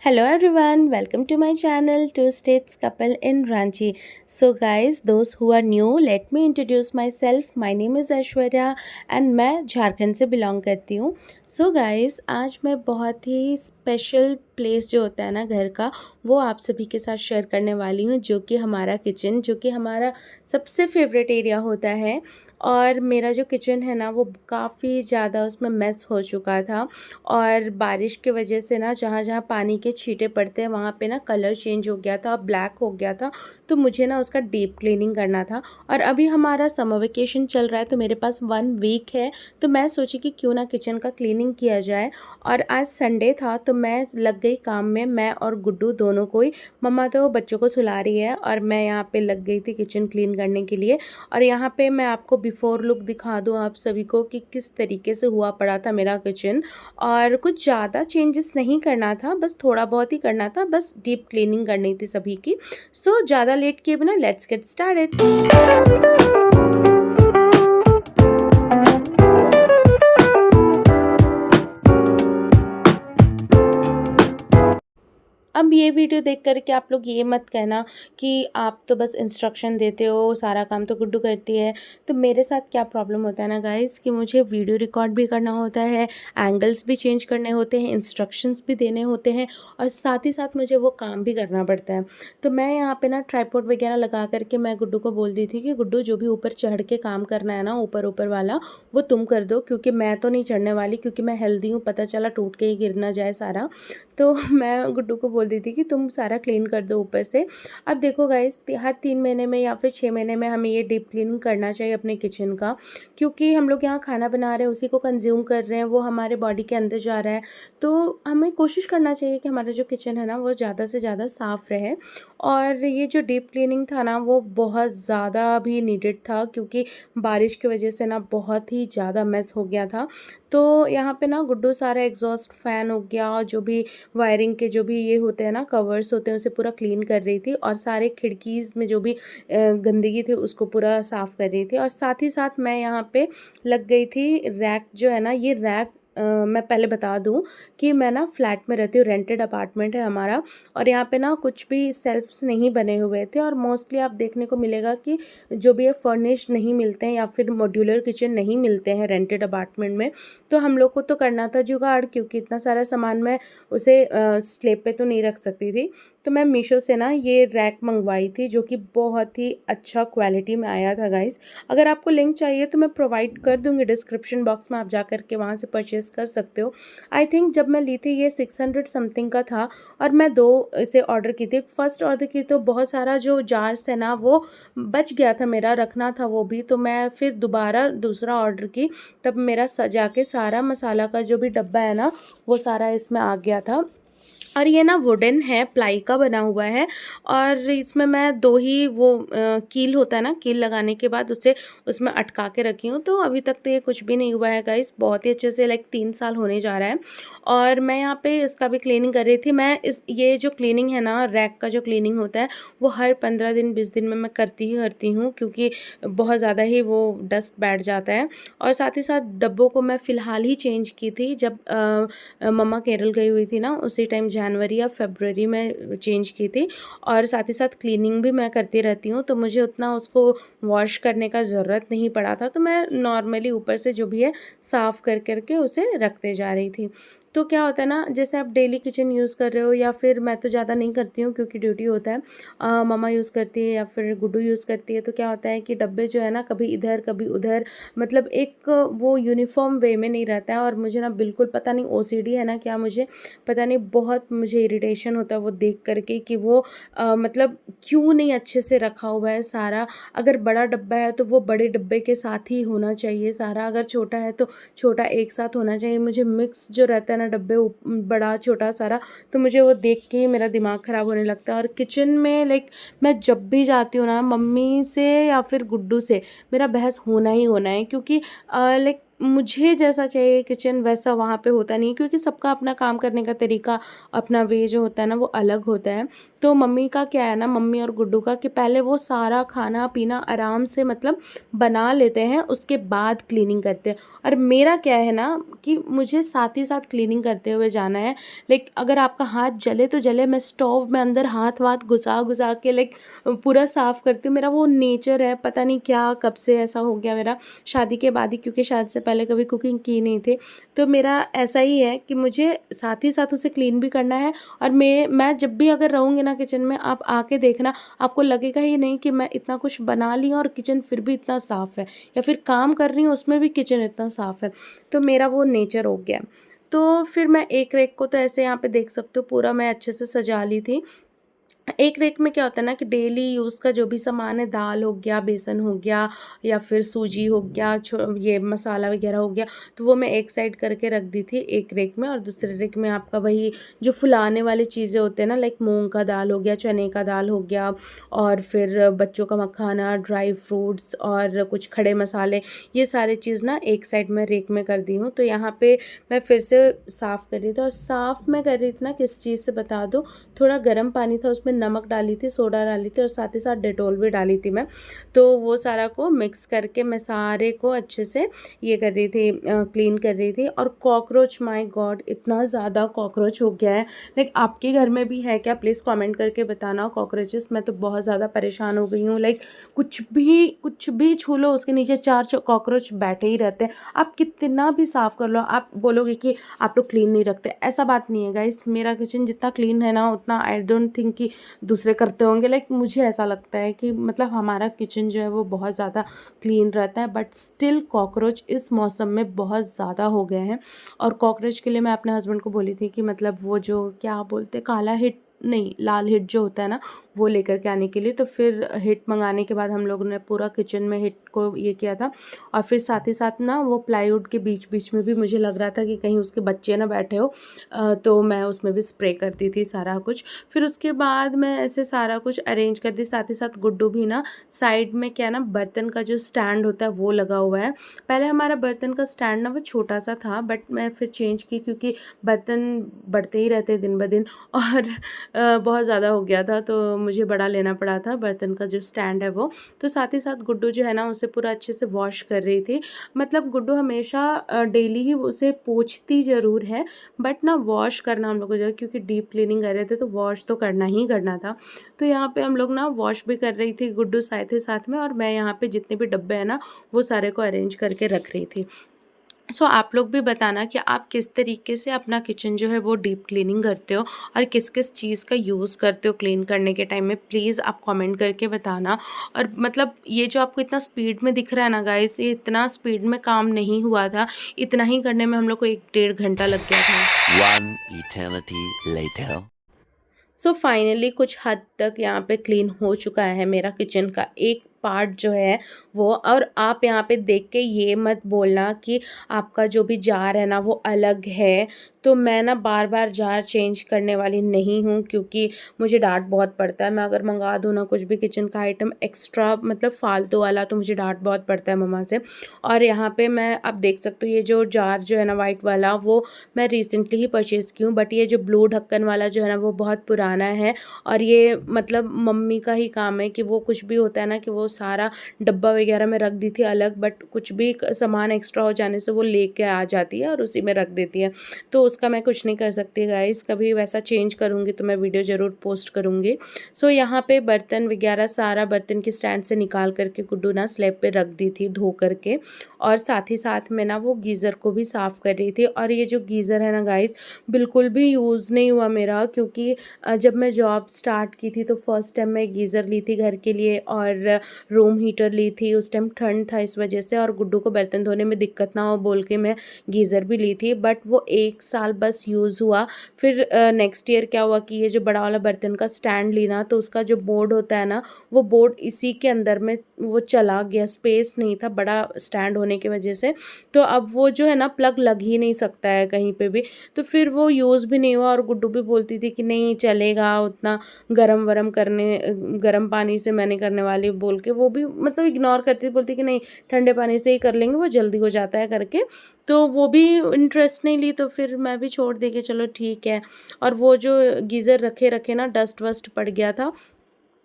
Hello everyone, welcome to my channel Two States Couple in Ranchi. So guys, those who are new, let me introduce myself. My name is Aishwarya and मैं झारखंड से belong करती हूँ. So guys, आज मैं बहुत ही special place जो होता है ना घर का, वो आप सभी के साथ शेयर करने वाली हूँ, जो कि हमारा किचन, जो कि हमारा सबसे फेवरेट एरिया होता है. और मेरा जो किचन है ना वो काफ़ी ज़्यादा उसमें मेस हो चुका था और बारिश की वजह से ना जहाँ जहाँ पानी के छींटे पड़ते हैं वहाँ पे ना कलर चेंज हो गया था और ब्लैक हो गया था. तो मुझे ना उसका डीप क्लीनिंग करना था और अभी हमारा समर वेकेशन चल रहा है तो मेरे पास 1 वीक है. तो मैं सोची कि क्यों ना किचन का क्लीनिंग किया जाए. और आज संडे था तो मैं लग गई काम में. मैं और गुड्डू दोनों को ही, मम्मा तो बच्चों को सुला रही है और मैं यहाँ पे लग गई थी किचन क्लीन करने के लिए. और यहाँ पे मैं आपको बिफोर लुक दिखा दूँ आप सभी को कि किस तरीके से हुआ पड़ा था मेरा किचन. और कुछ ज़्यादा चेंजेस नहीं करना था, बस थोड़ा बहुत ही करना था, बस डीप क्लीनिंग करनी थी सभी की. सो ज़्यादा लेट किए बिना लेट्स गेट स्टार्टेड. अब ये वीडियो देख कर के आप लोग ये मत कहना कि आप तो बस इंस्ट्रक्शन देते हो, सारा काम तो गुड्डू करती है. तो मेरे साथ क्या प्रॉब्लम होता है ना गाइस कि मुझे वीडियो रिकॉर्ड भी करना होता है, एंगल्स भी चेंज करने होते हैं, इंस्ट्रक्शंस भी देने होते हैं और साथ ही साथ मुझे वो काम भी करना पड़ता है. तो मैं यहाँ पे ना ट्राइपॉड वगैरह लगा करके मैं गुड्डू को बोल दी थी कि गुड्डू जो भी ऊपर चढ़ के काम करना है ना, ऊपर ऊपर वाला, वो तुम कर दो, क्योंकि मैं तो नहीं चढ़ने वाली, क्योंकि मैं हेल्दी हूँ, पता चला टूट के ही गिर ना जाए सारा. तो मैं गुड्डू को बोल दी थी कि तुम सारा क्लीन कर दो ऊपर से. अब देखो गाइस, हर 3 महीने में या फिर 6 महीने में हमें ये डीप क्लीनिंग करना चाहिए अपने किचन का, क्योंकि हम लोग यहाँ खाना बना रहे हैं, उसी को कंज्यूम कर रहे हैं, वो हमारे बॉडी के अंदर जा रहा है. तो हमें कोशिश करना चाहिए कि हमारा जो किचन है ना वो ज़्यादा से ज़्यादा साफ़ रहे. और ये जो डीप क्लीनिंग था ना वो बहुत ज़्यादा भी नीडेड था, क्योंकि बारिश की वजह से ना बहुत ही ज़्यादा मेस हो गया था. तो यहाँ पे ना गुड्डू सारा एग्जॉस्ट फ़ैन हो गया और जो भी वायरिंग के जो भी ये होते हैं ना कवर्स होते हैं उसे पूरा क्लीन कर रही थी और सारे खिड़कीज़ में जो भी गंदगी थी उसको पूरा साफ़ कर रही थी. और साथ ही साथ मैं यहाँ पे लग गई थी रैक जो है ना, ये रैक मैं पहले बता दूं कि मैं ना फ्लैट में रहती हूँ, रेंटेड अपार्टमेंट है हमारा. और यहाँ पे ना कुछ भी सेल्फ्स नहीं बने हुए थे और मोस्टली आप देखने को मिलेगा कि जो भी है फर्निश्ड नहीं मिलते हैं या फिर मॉड्यूलर किचन नहीं मिलते हैं रेंटेड अपार्टमेंट में. तो हम लोग को तो करना था जुगाड़, क्योंकि इतना सारा सामान मैं उसे स्लेब पे तो नहीं रख सकती थी. तो मैं मीशो से ना ये रैक मंगवाई थी, जो कि बहुत ही अच्छा क्वालिटी में आया था गाइस. अगर आपको लिंक चाहिए तो मैं प्रोवाइड कर दूंगी डिस्क्रिप्शन बॉक्स में, आप जा कर के वहाँ से परचेज़ कर सकते हो. आई थिंक जब मैं ली थी ये 600 समथिंग का था और मैं 2 इसे ऑर्डर की थी. फर्स्ट ऑर्डर की तो बहुत सारा जो जार्स है ना वो बच गया था, मेरा रखना था वो भी, तो मैं फिर दोबारा दूसरा ऑर्डर की. तब मेरा सजा के सारा मसाला का जो भी डब्बा है ना वो सारा इसमें आ गया था. और ये ना वुडन है, प्लाई का बना हुआ है. और इसमें मैं 2 ही वो कील होता है ना, कील लगाने के बाद उसे उसमें अटका के रखी हूँ. तो अभी तक तो ये कुछ भी नहीं हुआ है गाइस, बहुत ही अच्छे से, लाइक 3 साल होने जा रहा है. और मैं यहाँ पे इसका भी क्लीनिंग कर रही थी. मैं ये जो क्लीनिंग है ना, रैक का जो क्लीनिंग होता है वो हर 15 दिन 20 दिन में मैं करती ही करती हूँ, क्योंकि बहुत ज़्यादा ही वो डस्ट बैठ जाता है. और साथ ही साथ डब्बों को मैं फ़िलहाल ही चेंज की थी, जब मम्मा केरल गई हुई थी ना, उसी टाइम जनवरी या फरवरी में चेंज की थी. और साथ ही साथ क्लीनिंग भी मैं करती रहती हूँ, तो मुझे उतना उसको वॉश करने का ज़रूरत नहीं पड़ा था. तो मैं नॉर्मली ऊपर से जो भी है साफ़ कर करके उसे रखते जा रही थी. तो क्या होता है ना, जैसे आप डेली किचन यूज़ कर रहे हो, या फिर मैं तो ज़्यादा नहीं करती हूँ क्योंकि ड्यूटी होता है, मम्मा यूज़ करती है या फिर गुड्डू यूज़ करती है. तो क्या होता है कि डब्बे जो है ना कभी इधर कभी उधर, मतलब एक वो यूनिफॉर्म वे में नहीं रहता है. और मुझे ना बिल्कुल पता नहीं ओसीडी है ना क्या, मुझे पता नहीं, बहुत मुझे इरिटेशन होता है वो देख करके कि वो मतलब क्यों नहीं अच्छे से रखा हुआ है सारा. अगर बड़ा डब्बा है तो वो बड़े डब्बे के साथ ही होना चाहिए सारा, अगर छोटा है तो छोटा एक साथ होना चाहिए. मुझे मिक्स जो रहता है ना डब्बे, बड़ा छोटा सारा, तो मुझे वो देख के ही मेरा दिमाग ख़राब होने लगता है. और किचन में लाइक मैं जब भी जाती हूँ ना, मम्मी से या फिर गुड्डू से मेरा बहस होना ही होना है, क्योंकि लाइक मुझे जैसा चाहिए किचन वैसा वहाँ पे होता नहीं, क्योंकि सबका अपना काम करने का तरीका, अपना वे जो होता है ना वो अलग होता है। तो मम्मी का क्या है ना, मम्मी और गुड्डू का, कि पहले वो सारा खाना पीना आराम से मतलब बना लेते हैं, उसके बाद क्लीनिंग करते हैं। और मेरा क्या है ना कि मुझे साथ ही साथ क्लीनिंग करते हुए जाना है। लाइक अगर आपका हाथ जले तो जले, मैं स्टोव में अंदर हाथ वाथ घुसा घुसा के लाइक पूरा साफ़ करती हूँ। मेरा वो नेचर है, पता नहीं क्या कब से ऐसा हो गया मेरा, शादी के बाद ही, क्योंकि शादी से पहले कभी कुकिंग की नहीं थी। तो मेरा ऐसा ही है कि मुझे साथ ही साथ उसे क्लीन भी करना है। और मैं जब भी अगर रहूँगी ना किचन में, आप आके देखना, आपको लगेगा ही नहीं कि मैं इतना कुछ बना ली और किचन फिर भी इतना साफ़ है, या फिर काम कर रही हूँ उसमें भी किचन इतना साफ़ है। तो मेरा वो नेचर हो गया है। तो फिर मैं एक रैक को तो ऐसे यहाँ पे देख सकते हो पूरा मैं अच्छे से सजा ली थी। एक रैक में क्या होता है ना कि डेली यूज़ का जो भी सामान है, दाल हो गया, बेसन हो गया, या फिर सूजी हो गया, ये मसाला वगैरह हो गया, तो वो मैं एक साइड करके रख दी थी एक रैक में। और दूसरे रैक में आपका वही जो फुलाने वाली चीज़ें होते हैं ना, लाइक मूंग का दाल हो गया, चने का दाल हो गया, और फिर बच्चों का मखाना, ड्राई फ्रूट्स और कुछ खड़े मसाले, ये सारी चीज़ ना एक साइड में रैक में कर दी हूँ। तो यहाँ पे मैं फिर से साफ़ कर रही थी, और साफ़ मैं कर रही थी ना किस चीज़ से बता दो, थोड़ा गर्म पानी था, उसमें नमक डाली थी, सोडा डाली थी, और साथ ही साथ डेटॉल भी डाली थी मैं। तो वो सारा को मिक्स करके मैं सारे को अच्छे से ये कर रही थी, क्लीन कर रही थी। और कॉकरोच, माय गॉड, इतना ज़्यादा कॉकरोच हो गया है। लाइक आपके घर में भी है क्या, प्लीज़ कमेंट करके बताना कॉकरोचेस। मैं तो बहुत ज़्यादा परेशान हो गई हूँ। लाइक कुछ भी छू लो उसके नीचे 4 कॉकरोच बैठे ही रहते हैं। आप कितना भी साफ़ कर लो, आप बोलोगे कि आप लोग क्लीन नहीं रखते, ऐसा बात नहीं है गाइस। मेरा किचन जितना क्लीन है ना, उतना आई डोंट थिंक कि दूसरे करते होंगे। लाइक मुझे ऐसा लगता है कि मतलब हमारा किचन जो है वो बहुत ज़्यादा क्लीन रहता है, बट स्टिल कॉकरोच इस मौसम में बहुत ज़्यादा हो गए हैं। और कॉकरोच के लिए मैं अपने हस्बैंड को बोली थी कि मतलब वो जो क्या बोलते हैं, काला हिट नहीं, लाल हिट जो होता है ना, वो लेकर के आने के लिए। तो फिर हिट मंगाने के बाद हम लोगों ने पूरा किचन में हिट को ये किया था। और फिर साथ ही साथ ना वो प्लाईवुड के बीच बीच में भी मुझे लग रहा था कि कहीं उसके बच्चे ना बैठे हो, तो मैं उसमें भी स्प्रे करती थी सारा कुछ। फिर उसके बाद मैं ऐसे सारा कुछ अरेंज कर दी। साथ ही साथ गुड्डू भी ना साइड में क्या ना, बर्तन का जो स्टैंड होता है वो लगा हुआ है। पहले हमारा बर्तन का स्टैंड ना वो छोटा सा था, बट मैं फिर चेंज की, क्योंकि बर्तन बढ़ते ही रहते दिन ब दिन, और बहुत ज़्यादा हो गया था, तो मुझे बड़ा लेना पड़ा था बर्तन का जो स्टैंड है वो। तो साथ ही साथ गुड्डू जो है ना उसे पूरा अच्छे से वॉश कर रही थी। मतलब गुड्डू हमेशा डेली ही उसे पोंछती ज़रूर है, बट ना वॉश करना हम लोग को जो है, क्योंकि डीप क्लीनिंग कर रहे थे तो वॉश तो करना ही करना था। तो यहाँ पे हम लोग ना वॉश भी कर रही थी, गुड्डू साथ ही साथ में, और मैं यहाँ पे जितने भी डब्बे हैं ना वो सारे को अरेंज करके रख रही थी। सो आप लोग भी बताना कि आप किस तरीके से अपना किचन जो है वो डीप क्लीनिंग करते हो, और किस किस चीज़ का यूज़ करते हो क्लीन करने के टाइम में, प्लीज़ आप कमेंट करके बताना। और मतलब ये जो आपको इतना स्पीड में दिख रहा है ना गाइस, ये इतना स्पीड में काम नहीं हुआ था, इतना ही करने में हम लोग को 1-1.5 घंटा लग गया था। One eternity later. So finally कुछ हद तक यहाँ पे क्लीन हो चुका है मेरा किचन का एक पार्ट जो है वो। और आप यहाँ पे देख के ये मत बोलना कि आपका जो भी जार है ना वो अलग है। तो मैं ना बार बार जार चेंज करने वाली नहीं हूँ, क्योंकि मुझे डांट बहुत पड़ता है। मैं अगर मंगा दूँ ना कुछ भी किचन का आइटम एक्स्ट्रा, मतलब फालतू वाला, तो मुझे डांट बहुत पड़ता है मम्मा से। और यहाँ पे मैं आप देख सकते हो, ये जो जार जो है ना वाइट वाला, वो मैं रिसेंटली ही परचेज़ की हूँ, बट ये जो ब्लू ढक्कन वाला जो है ना वो बहुत पुराना है। और ये मतलब मम्मी का ही काम है कि वो कुछ भी होता है ना कि वो सारा डब्बा वगैरह में रख दी थी अलग, बट कुछ भी सामान एक्स्ट्रा हो जाने से वो लेके आ जाती है और उसी में रख देती है। तो उसका मैं कुछ नहीं कर सकती गाइस। कभी वैसा चेंज करूँगी तो मैं वीडियो ज़रूर पोस्ट करूँगी। सो यहाँ पे बर्तन वगैरह सारा बर्तन की स्टैंड से निकाल करके गुड्डू ना स्लैब पे रख दी थी धो करके। और साथ ही साथ में ना वो गीज़र को भी साफ़ कर रही थी। और ये जो गीज़र है ना गाइस, बिल्कुल भी यूज़ नहीं हुआ मेरा, क्योंकि जब मैं जॉब स्टार्ट की थी तो फर्स्ट टाइम मैं गीज़र ली थी घर के लिए, और रूम हीटर ली थी। उस टाइम ठंड था इस वजह से, और गुड्डू को बर्तन धोने में दिक्कत ना हो बोल के मैं गीज़र भी ली थी। बट वो 1 साल साल बस यूज़ हुआ। फिर नेक्स्ट ईयर क्या हुआ कि ये जो बड़ा वाला बर्तन का स्टैंड ली ना, तो उसका जो बोर्ड होता है ना, वो बोर्ड इसी के अंदर में वो चला गया, स्पेस नहीं था बड़ा स्टैंड होने की वजह से। तो अब वो जो है ना प्लग लग ही नहीं सकता है कहीं पे भी, तो फिर वो यूज़ भी नहीं हुआ। और गुड्डू भी बोलती थी कि नहीं चलेगा, उतना गरम वरम करने गर्म पानी से मैंने करने वाली बोल के वो भी मतलब इग्नोर करती थी, बोलती कि नहीं ठंडे पानी से ही कर लेंगे, वो जल्दी हो जाता है करके। तो वो भी इंटरेस्ट नहीं ली, तो फिर मैं भी छोड़ दे के चलो ठीक है। और वो जो गीज़र रखे रखे ना डस्ट वस्ट पड़ गया था,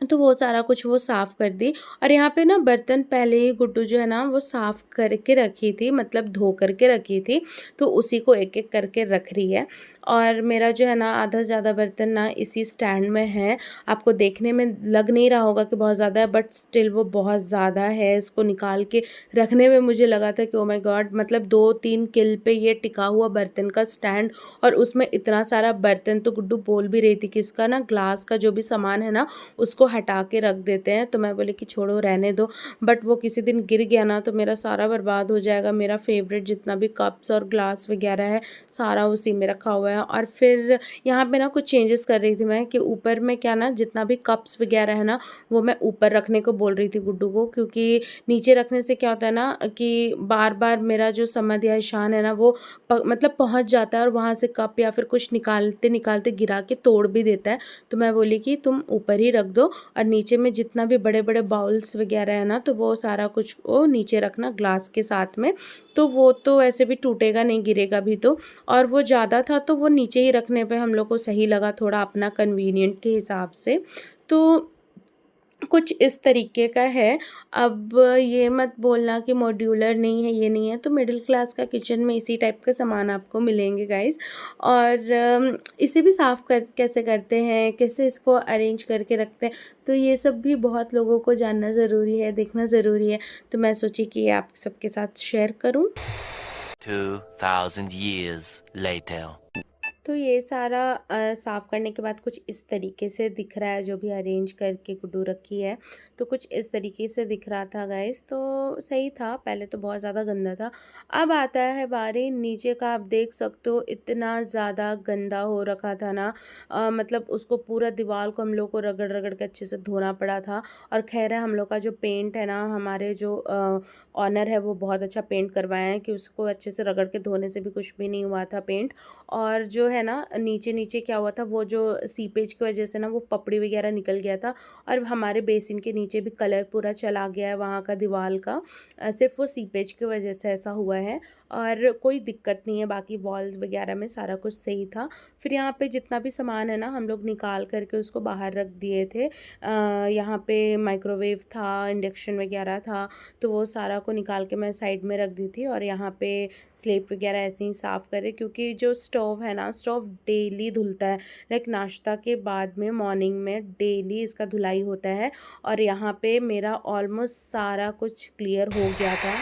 तो वो सारा कुछ वो साफ़ कर दी। और यहाँ पे ना बर्तन पहले ही गुड्डू जो है ना वो साफ़ करके रखी थी, मतलब धो करके रखी थी, तो उसी को एक एक करके रख रही है। और मेरा जो है ना आधा से ज़्यादा बर्तन ना इसी स्टैंड में है। आपको देखने में लग नहीं रहा होगा कि बहुत ज़्यादा है, बट स्टिल वो बहुत ज़्यादा है। इसको निकाल के रखने में मुझे लगा था कि ओ माय गॉड, मतलब 2-3 किल पे ये टिका हुआ बर्तन का स्टैंड, और उसमें इतना सारा बर्तन। तो गुड्डू बोल भी रही थी कि इसका ना ग्लास का जो भी सामान है ना उसको हटा के रख देते हैं। तो मैं बोली कि छोड़ो रहने दो, बट वो किसी दिन गिर गया ना तो मेरा सारा बर्बाद हो जाएगा। मेरा फेवरेट जितना भी कप्स और ग्लास वगैरह है सारा उसी में रखा हुआ है। और फिर यहाँ पे ना कुछ चेंजेस कर रही थी मैं कि ऊपर में क्या ना जितना भी कप्स वगैरह है ना वो मैं ऊपर रखने को बोल रही थी गुड्डू को, क्योंकि नीचे रखने से क्या होता है ना कि बार बार मेरा जो समद या ईशान है ना वो मतलब पहुँच जाता है और वहाँ से कप या फिर कुछ निकालते निकालते गिरा के तोड़ भी देता है। तो मैं बोली कि तुम ऊपर ही रख दो, और नीचे में जितना भी बड़े बड़े बाउल्स वगैरह है ना तो वो सारा कुछ वो नीचे रखना ग्लास के साथ में। तो वो तो ऐसे भी टूटेगा नहीं, गिरेगा भी तो। और वो ज़्यादा था तो वो नीचे ही रखने पे हम लोग को सही लगा, थोड़ा अपना कन्वीनियंट के हिसाब से। तो कुछ इस तरीके का है। अब ये मत बोलना कि मॉड्यूलर नहीं है, ये नहीं है, तो मिडिल क्लास का किचन में इसी टाइप के सामान आपको मिलेंगे गाइस। और इसे भी साफ़ कर कैसे करते हैं, कैसे इसको अरेंज करके रखते हैं, तो ये सब भी बहुत लोगों को जानना ज़रूरी है, देखना ज़रूरी है। तो मैं सोची कि ये आप सबके साथ शेयर करूँ। 2000 years later. तो ये सारा साफ़ करने के बाद कुछ इस तरीके से दिख रहा है, जो भी अरेंज करके गुड्डू रखी है तो कुछ इस तरीके से दिख रहा था गाइस। तो सही था, पहले तो बहुत ज़्यादा गंदा था। अब आता है बारी नीचे का, आप देख सकते हो इतना ज़्यादा गंदा हो रखा था ना, मतलब उसको पूरा दीवार को हम लोग को रगड़ रगड़ के अच्छे से धोना पड़ा था। और खैर है हम लोग का जो पेंट है ना, हमारे जो ऑनर है वो बहुत अच्छा पेंट करवाए हैं कि उसको अच्छे से रगड़ के धोने से भी कुछ भी नहीं हुआ था पेंट। और जो है ना नीचे नीचे क्या हुआ था, वो जो सीपेज की वजह से ना वो पपड़ी वगैरह निकल गया था, और हमारे बेसिन के नीचे भी कलर पूरा चला गया है वहाँ का दीवार का। सिर्फ वो सीपेज की वजह से ऐसा हुआ है, और कोई दिक्कत नहीं है, बाकी वॉल्स वगैरह में सारा कुछ सही था। फिर यहाँ पे जितना भी सामान है ना हम लोग निकाल करके उसको बाहर रख दिए थे। यहाँ पे माइक्रोवेव था, इंडक्शन वगैरह था, तो वो सारा को निकाल के मैं साइड में रख दी थी। और यहाँ पे स्लेब वगैरह ऐसे ही साफ़ करे, क्योंकि जो स्टोव है ना, स्टोव डेली धुलता है, लाइक नाश्ता के बाद में मॉर्निंग में डेली इसका धुलाई होता है। और यहाँ पे मेरा ऑलमोस्ट सारा कुछ क्लियर हो गया था।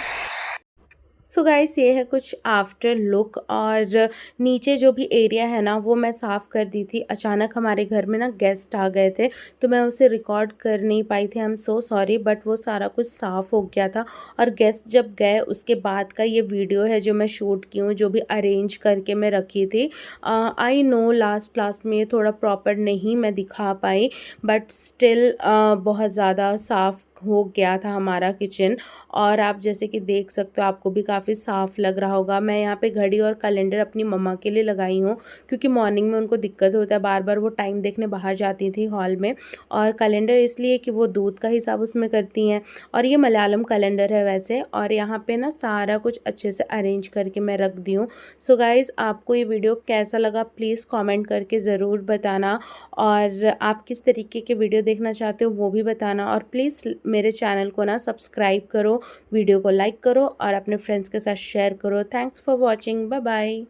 सो गाइस ये है कुछ आफ्टर लुक। और नीचे जो भी एरिया है ना वो मैं साफ़ कर दी थी। अचानक हमारे घर में ना गेस्ट आ गए थे, तो मैं उसे रिकॉर्ड कर नहीं पाई थी, I am so sorry, but वो सारा कुछ साफ़ हो गया था। और गेस्ट जब गए उसके बाद का ये वीडियो है जो मैं शूट की हूँ, जो भी अरेंज करके मैं रखी थी। आई नो लास्ट में ये थोड़ा प्रॉपर नहीं मैं दिखा पाई, बट स्टिल बहुत ज़्यादा साफ़ हो गया था हमारा किचन। और आप जैसे कि देख सकते हो, आपको भी काफ़ी साफ़ लग रहा होगा। मैं यहाँ पे घड़ी और कैलेंडर अपनी मम्मा के लिए लगाई हूँ, क्योंकि मॉर्निंग में उनको दिक्कत होता है, बार बार वो टाइम देखने बाहर जाती थी हॉल में। और कैलेंडर इसलिए कि वो दूध का हिसाब उसमें करती हैं, और ये मलयालम कैलेंडर है वैसे। और यहाँ पे ना सारा कुछ अच्छे से अरेंज करके मैं रख दी हूँ। सो गाइज़ आपको ये वीडियो कैसा लगा प्लीज़ कॉमेंट करके ज़रूर बताना, और आप किस तरीके के वीडियो देखना चाहते हो वो भी बताना। और प्लीज़ मेरे चैनल को ना सब्सक्राइब करो, वीडियो को लाइक करो और अपने फ्रेंड्स के साथ शेयर करो। Thanks for watching, bye bye.